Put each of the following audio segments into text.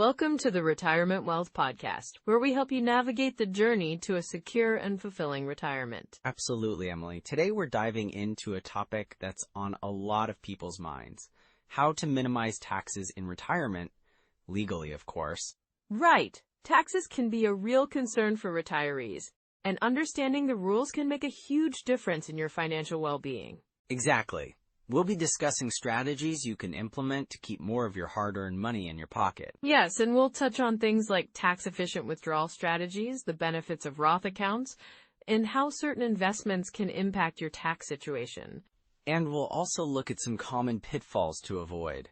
Welcome to the Retirement Wealth Podcast, where we help you navigate the journey to a secure and fulfilling retirement. Absolutely, Emily. Today we're diving into a topic that's on a lot of people's minds: how to minimize taxes in retirement, legally, of course. Right. Taxes can be a real concern for retirees, and understanding the rules can make a huge difference in your financial well-being. Exactly. We'll be discussing strategies you can implement to keep more of your hard-earned money in your pocket. Yes, and we'll touch on things like tax-efficient withdrawal strategies, the benefits of Roth accounts, and how certain investments can impact your tax situation. And we'll also look at some common pitfalls to avoid,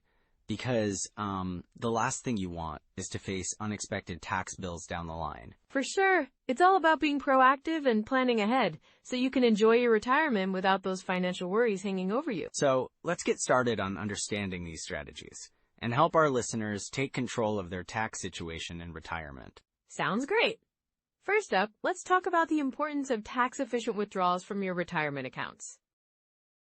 because the last thing you want is to face unexpected tax bills down the line. For sure. It's all about being proactive and planning ahead so you can enjoy your retirement without those financial worries hanging over you. So let's get started on understanding these strategies and help our listeners take control of their tax situation in retirement. Sounds great. First up, let's talk about the importance of tax-efficient withdrawals from your retirement accounts.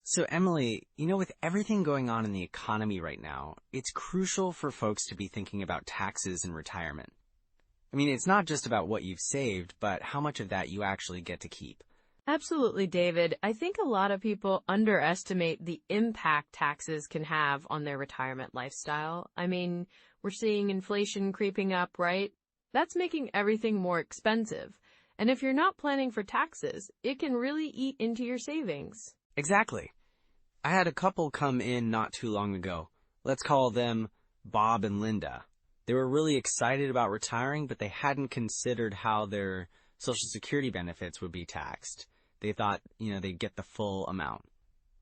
So Emily, with everything going on in the economy right now, it's crucial for folks to be thinking about taxes in retirement. It's not just about what you've saved, but how much of that you actually get to keep. Absolutely, David. I think a lot of people underestimate the impact taxes can have on their retirement lifestyle. We're seeing inflation creeping up, right? That's making everything more expensive. And if you're not planning for taxes, it can really eat into your savings. Exactly. I had a couple come in not too long ago. Let's call them Bob and Linda. They were really excited about retiring, but they hadn't considered how their Social Security benefits would be taxed. They thought, they'd get the full amount.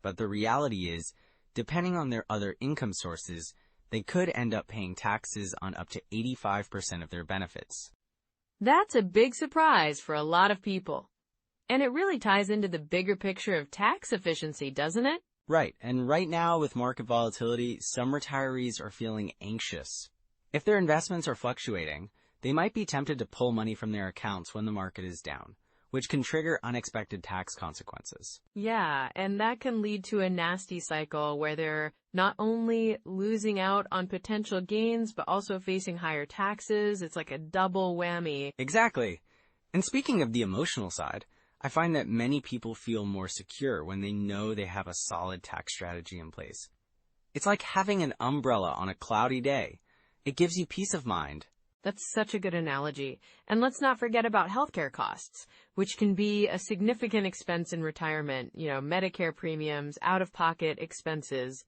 But the reality is, depending on their other income sources, they could end up paying taxes on up to 85% of their benefits. That's a big surprise for a lot of people. And it really ties into the bigger picture of tax efficiency, doesn't it? Right. And right now, with market volatility, some retirees are feeling anxious. If their investments are fluctuating, they might be tempted to pull money from their accounts when the market is down, which can trigger unexpected tax consequences. Yeah, and that can lead to a nasty cycle where they're not only losing out on potential gains, but also facing higher taxes. It's like a double whammy. Exactly. And speaking of the emotional side, I find that many people feel more secure when they know they have a solid tax strategy in place. It's like having an umbrella on a cloudy day. It gives you peace of mind. That's such a good analogy. And let's not forget about healthcare costs, which can be a significant expense in retirement. Medicare premiums, out-of-pocket expenses.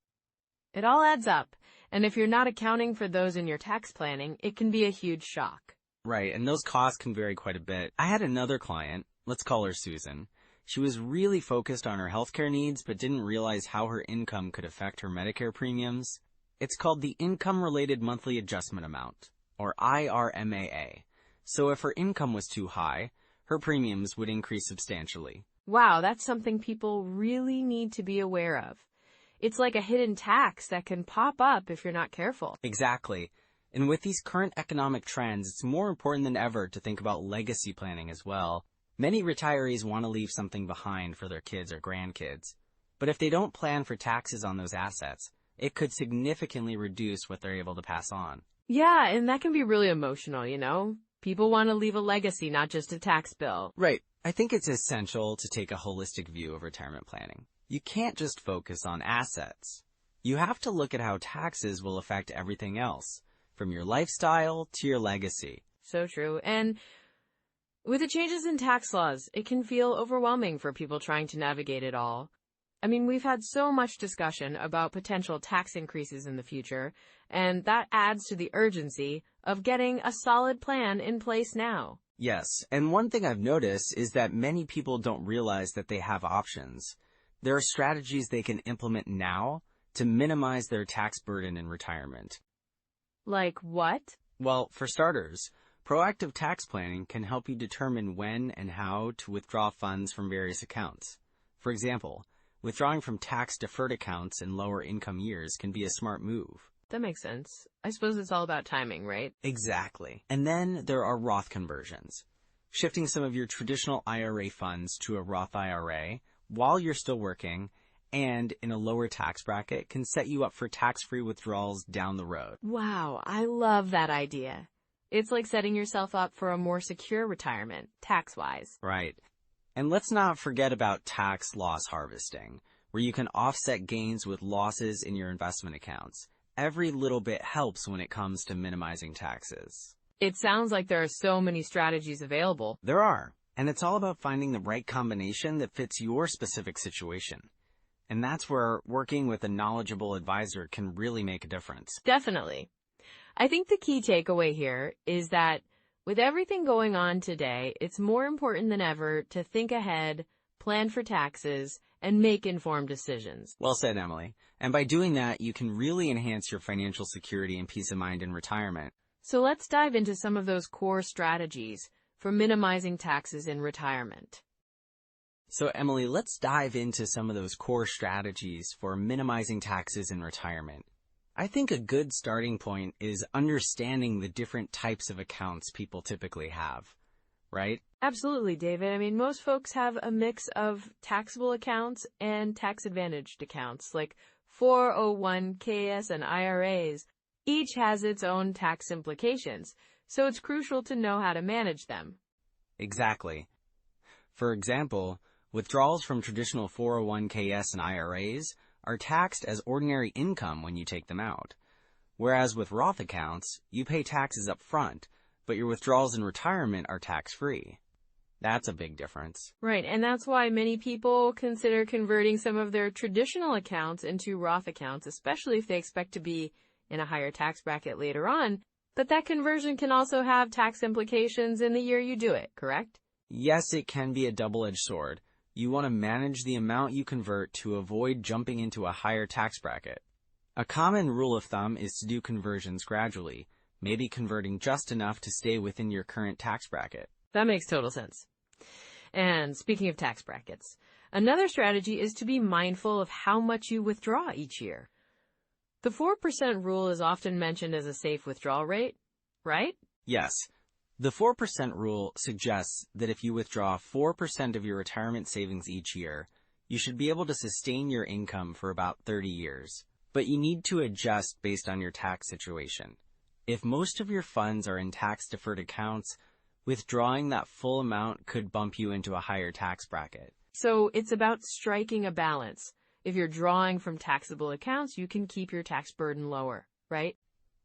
It all adds up. And if you're not accounting for those in your tax planning, it can be a huge shock. Right, and those costs can vary quite a bit. I had another client, let's call her Susan. She was really focused on her healthcare needs, but didn't realize how her income could affect her Medicare premiums. It's called the Income-Related Monthly Adjustment Amount, or IRMAA. So if her income was too high, her premiums would increase substantially. Wow, that's something people really need to be aware of. It's like a hidden tax that can pop up if you're not careful. Exactly. And with these current economic trends, it's more important than ever to think about legacy planning as well. Many retirees want to leave something behind for their kids or grandkids. But if they don't plan for taxes on those assets, it could significantly reduce what they're able to pass on. Yeah, and that can be really emotional, People want to leave a legacy, not just a tax bill. Right. I think it's essential to take a holistic view of retirement planning. You can't just focus on assets. You have to look at how taxes will affect everything else, from your lifestyle to your legacy. So true. And with the changes in tax laws, it can feel overwhelming for people trying to navigate it all. We've had so much discussion about potential tax increases in the future, and that adds to the urgency of getting a solid plan in place now. Yes, and one thing I've noticed is that many people don't realize that they have options. There are strategies they can implement now to minimize their tax burden in retirement. Like what? Well, for starters, proactive tax planning can help you determine when and how to withdraw funds from various accounts. For example, withdrawing from tax-deferred accounts in lower income years can be a smart move. That makes sense. I suppose it's all about timing, right? Exactly. And then there are Roth conversions. Shifting some of your traditional IRA funds to a Roth IRA while you're still working and in a lower tax bracket can set you up for tax-free withdrawals down the road. Wow, I love that idea. It's like setting yourself up for a more secure retirement, tax-wise. Right. And let's not forget about tax loss harvesting, where you can offset gains with losses in your investment accounts. Every little bit helps when it comes to minimizing taxes. It sounds like there are so many strategies available. There are, and it's all about finding the right combination that fits your specific situation. And that's where working with a knowledgeable advisor can really make a difference. Definitely. I think the key takeaway here is that with everything going on today, it's more important than ever to think ahead, plan for taxes, and make informed decisions. Well said, Emily. And by doing that, you can really enhance your financial security and peace of mind in retirement. So let's dive into some of those core strategies for minimizing taxes in retirement. So, Emily, let's dive into some of those core strategies for minimizing taxes in retirement. I think a good starting point is understanding the different types of accounts people typically have, right? Absolutely, David. I mean, most folks have a mix of taxable accounts and tax-advantaged accounts, like 401ks and IRAs. Each has its own tax implications, so it's crucial to know how to manage them. Exactly. For example, withdrawals from traditional 401ks and IRAs are taxed as ordinary income when you take them out. Whereas with Roth accounts, you pay taxes up front, but your withdrawals in retirement are tax-free. That's a big difference. Right, and that's why many people consider converting some of their traditional accounts into Roth accounts, especially if they expect to be in a higher tax bracket later on. But that conversion can also have tax implications in the year you do it, correct? Yes, it can be a double-edged sword. You want to manage the amount you convert to avoid jumping into a higher tax bracket. A common rule of thumb is to do conversions gradually, maybe converting just enough to stay within your current tax bracket. That makes total sense. And speaking of tax brackets, another strategy is to be mindful of how much you withdraw each year. The 4% rule is often mentioned as a safe withdrawal rate, right? Yes. The 4% rule suggests that if you withdraw 4% of your retirement savings each year, you should be able to sustain your income for about 30 years. But you need to adjust based on your tax situation. If most of your funds are in tax-deferred accounts, withdrawing that full amount could bump you into a higher tax bracket. So it's about striking a balance. If you're drawing from taxable accounts, you can keep your tax burden lower, right?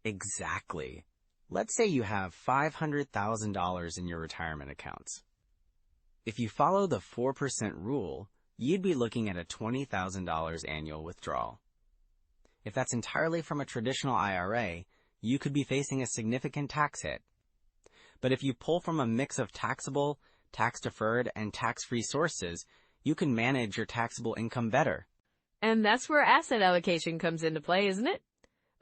Exactly. Let's say you have $500,000 in your retirement accounts. If you follow the 4% rule, you'd be looking at a $20,000 annual withdrawal. If that's entirely from a traditional IRA, you could be facing a significant tax hit. But if you pull from a mix of taxable, tax-deferred, and tax-free sources, you can manage your taxable income better. And that's where asset allocation comes into play, isn't it?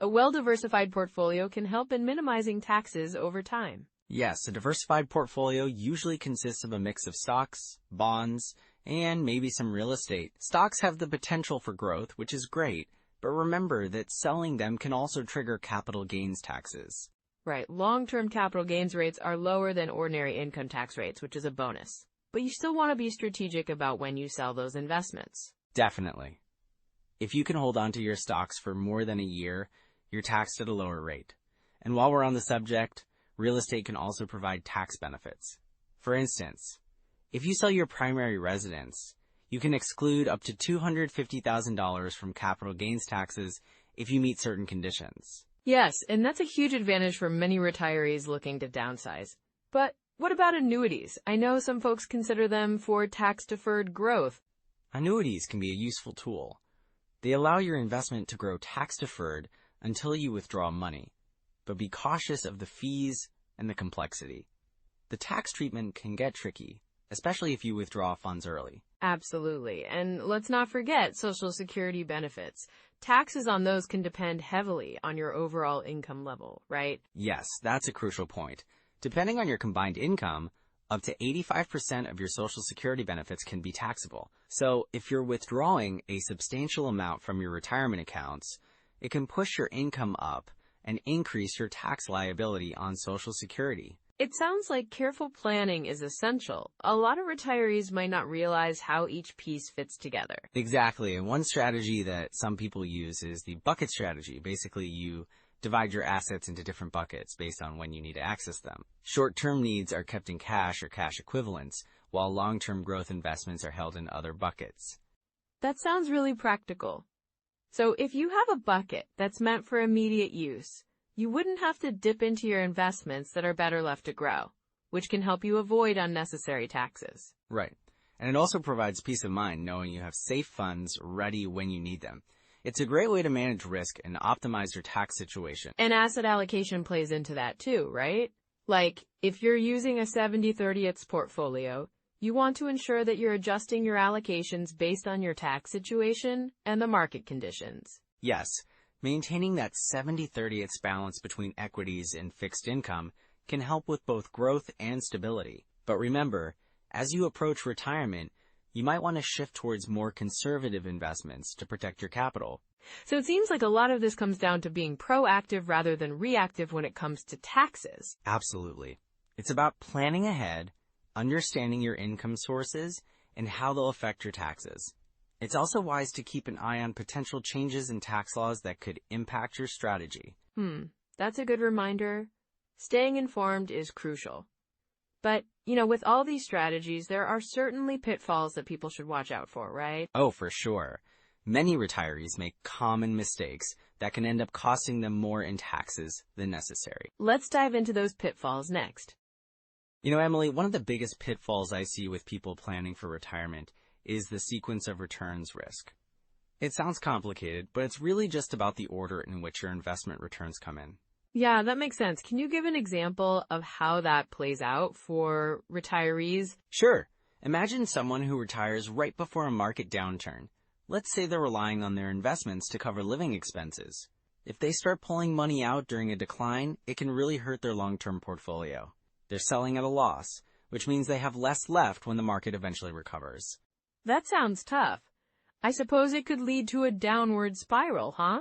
A well-diversified portfolio can help in minimizing taxes over time. Yes, a diversified portfolio usually consists of a mix of stocks, bonds, and maybe some real estate. Stocks have the potential for growth, which is great, but remember that selling them can also trigger capital gains taxes. Right, long-term capital gains rates are lower than ordinary income tax rates, which is a bonus. But you still want to be strategic about when you sell those investments. Definitely. If you can hold on to your stocks for more than a year, you're taxed at a lower rate. And while we're on the subject, real estate can also provide tax benefits. For instance, if you sell your primary residence, you can exclude up to $250,000 from capital gains taxes if you meet certain conditions. Yes, and that's a huge advantage for many retirees looking to downsize. But what about annuities? I know some folks consider them for tax-deferred growth. Annuities can be a useful tool. They allow your investment to grow tax-deferred until you withdraw money, but be cautious of the fees and the complexity. The tax treatment can get tricky, especially if you withdraw funds early. Absolutely. And let's not forget Social Security benefits. Taxes on those can depend heavily on your overall income level, right? Yes, that's a crucial point. Depending on your combined income, up to 85% of your Social Security benefits can be taxable. So if you're withdrawing a substantial amount from your retirement accounts, it can push your income up and increase your tax liability on Social Security. It sounds like careful planning is essential. A lot of retirees might not realize how each piece fits together. Exactly. And one strategy that some people use is the bucket strategy. Basically, you divide your assets into different buckets based on when you need to access them. Short-term needs are kept in cash or cash equivalents, while long-term growth investments are held in other buckets. That sounds really practical. So if you have a bucket that's meant for immediate use, you wouldn't have to dip into your investments that are better left to grow, which can help you avoid unnecessary taxes. Right. And it also provides peace of mind knowing you have safe funds ready when you need them. It's a great way to manage risk and optimize your tax situation. And asset allocation plays into that too, right? Like, if you're using a 70/30 portfolio, you want to ensure that you're adjusting your allocations based on your tax situation and the market conditions. Yes, maintaining that 70/30 balance between equities and fixed income can help with both growth and stability. But remember, as you approach retirement, you might want to shift towards more conservative investments to protect your capital. So it seems like a lot of this comes down to being proactive rather than reactive when it comes to taxes. Absolutely. It's about planning ahead, understanding your income sources, and how they'll affect your taxes. It's also wise to keep an eye on potential changes in tax laws that could impact your strategy. That's a good reminder. Staying informed is crucial. But, with all these strategies, there are certainly pitfalls that people should watch out for, right? Oh, for sure. Many retirees make common mistakes that can end up costing them more in taxes than necessary. Let's dive into those pitfalls next. Emily, one of the biggest pitfalls I see with people planning for retirement is the sequence of returns risk. It sounds complicated, but it's really just about the order in which your investment returns come in. Yeah, that makes sense. Can you give an example of how that plays out for retirees? Sure. Imagine someone who retires right before a market downturn. Let's say they're relying on their investments to cover living expenses. If they start pulling money out during a decline, it can really hurt their long-term portfolio. They're selling at a loss, which means they have less left when the market eventually recovers. That sounds tough. I suppose it could lead to a downward spiral, huh?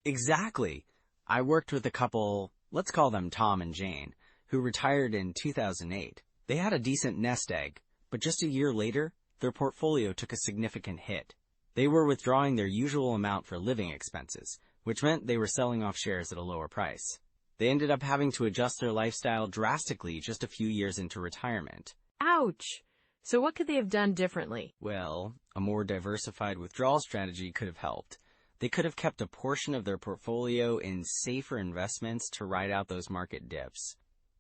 Exactly. I worked with a couple, let's call them Tom and Jane, who retired in 2008. They had a decent nest egg, but just a year later, their portfolio took a significant hit. They were withdrawing their usual amount for living expenses, which meant they were selling off shares at a lower price. They ended up having to adjust their lifestyle drastically just a few years into retirement. Ouch! So what could they have done differently? Well, a more diversified withdrawal strategy could have helped. They could have kept a portion of their portfolio in safer investments to ride out those market dips.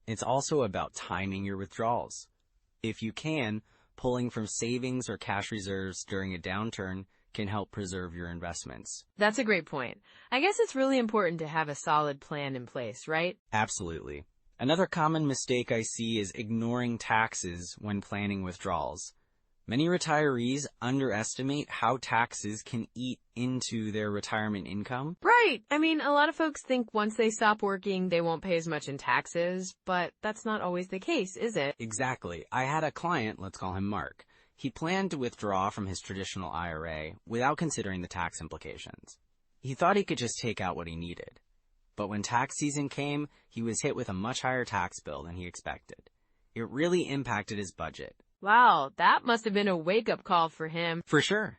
It's also about timing your withdrawals. If you can, pulling from savings or cash reserves during a downturn can help preserve your investments. That's a great point. I guess it's really important to have a solid plan in place, right? Absolutely. Another common mistake I see is ignoring taxes when planning withdrawals. Many retirees underestimate how taxes can eat into their retirement income. Right. I mean, a lot of folks think once they stop working, they won't pay as much in taxes, but that's not always the case, is it? Exactly. I had a client, let's call him Mark. He planned to withdraw from his traditional IRA without considering the tax implications. He thought he could just take out what he needed. But when tax season came, he was hit with a much higher tax bill than he expected. It really impacted his budget. Wow, that must have been a wake-up call for him. For sure.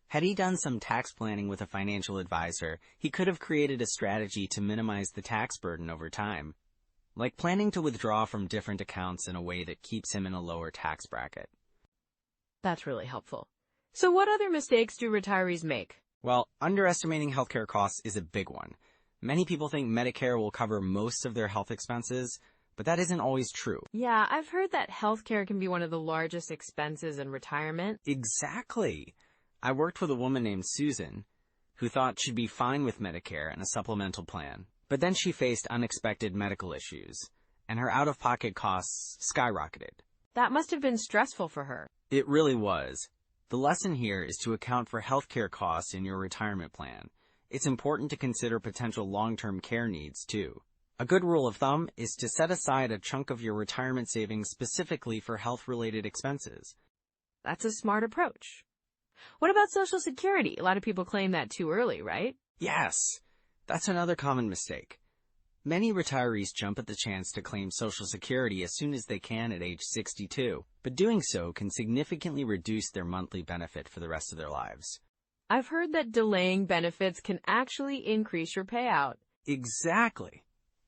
Had he done some tax planning with a financial advisor, he could have created a strategy to minimize the tax burden over time, like planning to withdraw from different accounts in a way that keeps him in a lower tax bracket. That's really helpful. So what other mistakes do retirees make? Well, underestimating healthcare costs is a big one. Many people think Medicare will cover most of their health expenses, but that isn't always true. Yeah, I've heard that healthcare can be one of the largest expenses in retirement. Exactly. I worked with a woman named Susan, who thought she'd be fine with Medicare and a supplemental plan. But then she faced unexpected medical issues, and her out-of-pocket costs skyrocketed. That must have been stressful for her. It really was. The lesson here is to account for healthcare costs in your retirement plan. It's important to consider potential long-term care needs, too. A good rule of thumb is to set aside a chunk of your retirement savings specifically for health-related expenses. That's a smart approach. What about Social Security? A lot of people claim that too early, right? Yes, that's another common mistake. Many retirees jump at the chance to claim Social Security as soon as they can at age 62, but doing so can significantly reduce their monthly benefit for the rest of their lives. I've heard that delaying benefits can actually increase your payout. Exactly.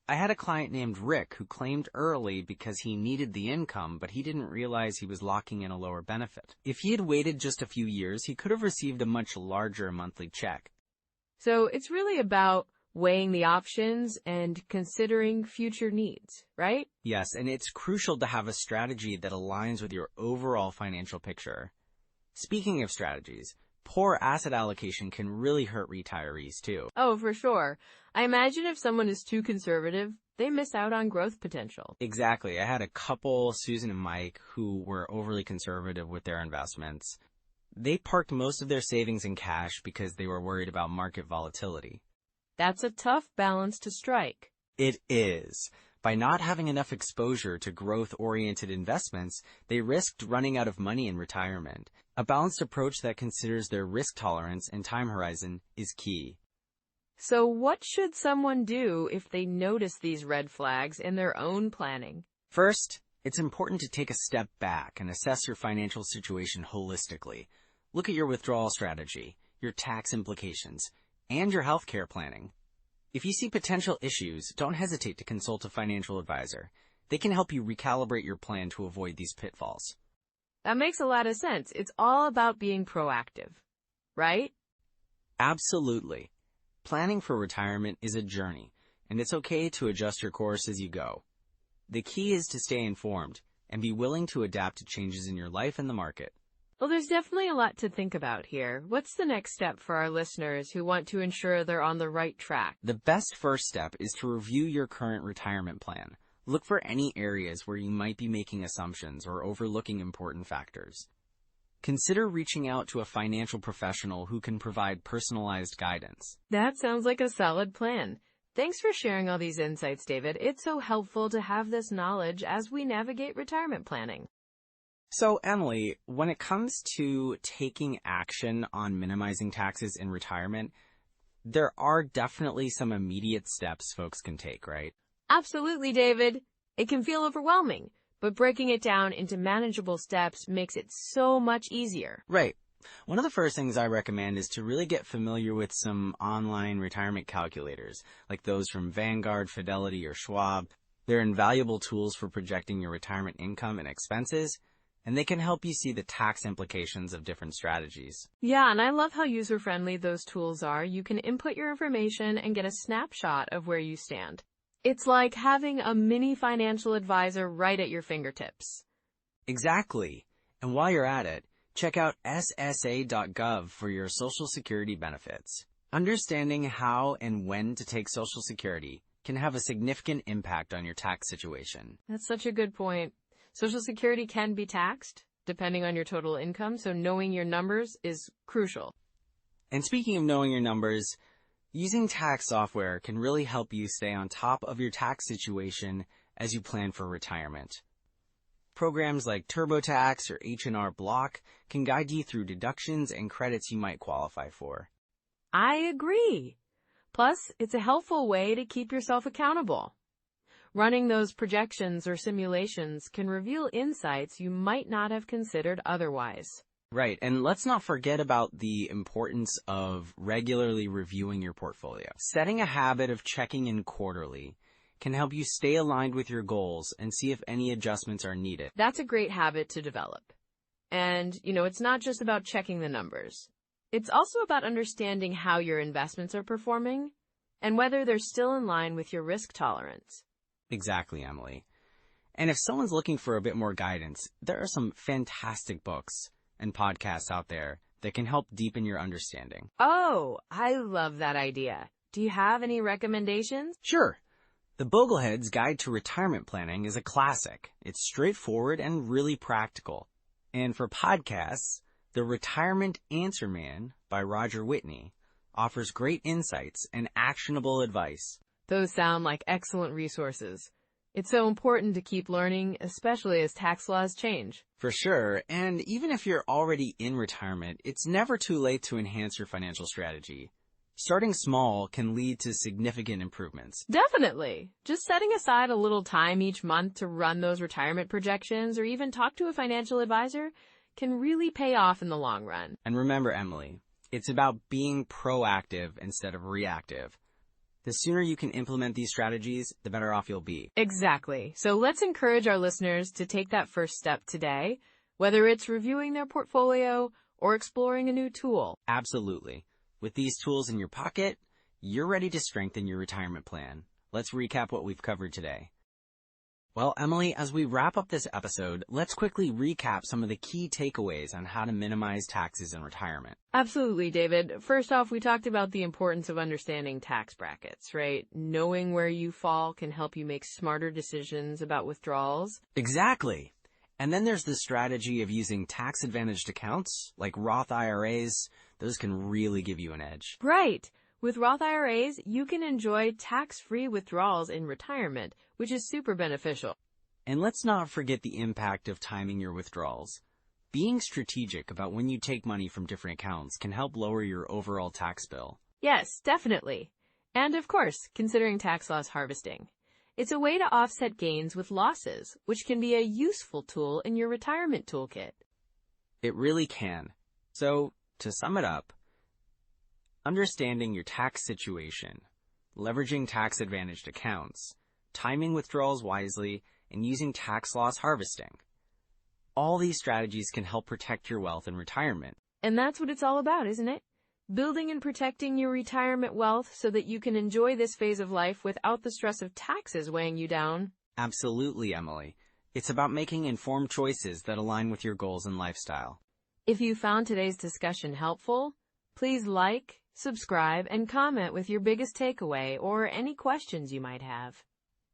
I had a client named Rick who claimed early because he needed the income, but he didn't realize he was locking in a lower benefit. If he had waited just a few years, he could have received a much larger monthly check. So it's really about weighing the options and considering future needs, right? Yes, and it's crucial to have a strategy that aligns with your overall financial picture. Speaking of strategies, poor asset allocation can really hurt retirees too. Oh, for sure. I imagine if someone is too conservative, they miss out on growth potential. Exactly. I had a couple, Susan and Mike, who were overly conservative with their investments. They parked most of their savings in cash because they were worried about market volatility. That's a tough balance to strike. It is. By not having enough exposure to growth-oriented investments, they risked running out of money in retirement. A balanced approach that considers their risk tolerance and time horizon is key. So what should someone do if they notice these red flags in their own planning? First, it's important to take a step back and assess your financial situation holistically. Look at your withdrawal strategy, your tax implications, and your healthcare planning. If you see potential issues, don't hesitate to consult a financial advisor. They can help you recalibrate your plan to avoid these pitfalls. That makes a lot of sense. It's all about being proactive, right? Absolutely. Planning for retirement is a journey, and it's okay to adjust your course as you go. The key is to stay informed and be willing to adapt to changes in your life and the market. Well, there's definitely a lot to think about here. What's the next step for our listeners who want to ensure they're on the right track? The best first step is to review your current retirement plan. Look for any areas where you might be making assumptions or overlooking important factors. Consider reaching out to a financial professional who can provide personalized guidance. That sounds like a solid plan. Thanks for sharing all these insights, David. It's so helpful to have this knowledge as we navigate retirement planning. So, Emily, when it comes to taking action on minimizing taxes in retirement, there are definitely some immediate steps folks can take, right? Absolutely, David. It can feel overwhelming, but breaking it down into manageable steps makes it so much easier. Right. One of the first things I recommend is to really get familiar with some online retirement calculators, like those from Vanguard, Fidelity, or Schwab. They're invaluable tools for projecting your retirement income and expenses, and they can help you see the tax implications of different strategies. Yeah, and I love how user-friendly those tools are. You can input your information and get a snapshot of where you stand. It's like having a mini financial advisor right at your fingertips. Exactly. And while you're at it, check out ssa.gov for your Social Security benefits. Understanding how and when to take Social Security can have a significant impact on your tax situation. That's such a good point. Social Security can be taxed, depending on your total income, so knowing your numbers is crucial. And speaking of knowing your numbers, using tax software can really help you stay on top of your tax situation as you plan for retirement. Programs like TurboTax or H&R Block can guide you through deductions and credits you might qualify for. I agree. Plus, it's a helpful way to keep yourself accountable. Running those projections or simulations can reveal insights you might not have considered otherwise. Right, and let's not forget about the importance of regularly reviewing your portfolio. Setting a habit of checking in quarterly can help you stay aligned with your goals and see if any adjustments are needed. That's a great habit to develop. And, it's not just about checking the numbers. It's also about understanding how your investments are performing and whether they're still in line with your risk tolerance. Exactly, Emily. And if someone's looking for a bit more guidance, there are some fantastic books and podcasts out there that can help deepen your understanding. Oh, I love that idea. Do you have any recommendations? Sure. The Boglehead's Guide to Retirement Planning is a classic. It's straightforward and really practical. And for podcasts, The Retirement Answer Man by Roger Whitney offers great insights and actionable advice. Those sound like excellent resources. It's so important to keep learning, especially as tax laws change. For sure, and even if you're already in retirement, it's never too late to enhance your financial strategy. Starting small can lead to significant improvements. Definitely. Just setting aside a little time each month to run those retirement projections or even talk to a financial advisor can really pay off in the long run. And remember, Emily, it's about being proactive instead of reactive. The sooner you can implement these strategies, the better off you'll be. Exactly. So let's encourage our listeners to take that first step today, whether it's reviewing their portfolio or exploring a new tool. Absolutely. With these tools in your pocket, you're ready to strengthen your retirement plan. Let's recap what we've covered today. Well, Emily, as we wrap up this episode, let's quickly recap some of the key takeaways on how to minimize taxes in retirement. Absolutely, David. First off, we talked about the importance of understanding tax brackets, right? Knowing where you fall can help you make smarter decisions about withdrawals. Exactly. And then there's the strategy of using tax-advantaged accounts, like Roth IRAs. Those can really give you an edge. Right. With Roth IRAs, you can enjoy tax-free withdrawals in retirement, which is super beneficial. And let's not forget the impact of timing your withdrawals. Being strategic about when you take money from different accounts can help lower your overall tax bill. Yes, definitely. And of course, considering tax loss harvesting. It's a way to offset gains with losses, which can be a useful tool in your retirement toolkit. It really can. So, to sum it up, understanding your tax situation, leveraging tax-advantaged accounts, timing withdrawals wisely, and using tax loss harvesting. All these strategies can help protect your wealth in retirement. And that's what it's all about, isn't it? Building and protecting your retirement wealth so that you can enjoy this phase of life without the stress of taxes weighing you down. Absolutely, Emily. It's about making informed choices that align with your goals and lifestyle. If you found today's discussion helpful, please like, subscribe, and comment with your biggest takeaway or any questions you might have.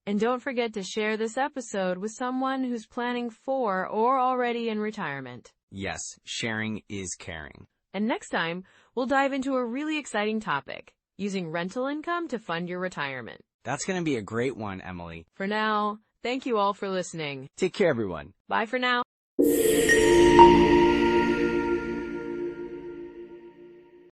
And don't forget to share this episode with someone who's planning for or already in retirement. Yes, sharing is caring. And next time, we'll dive into a really exciting topic, using rental income to fund your retirement. That's going to be a great one, Emily. For now, thank you all for listening. Take care, everyone. Bye for now.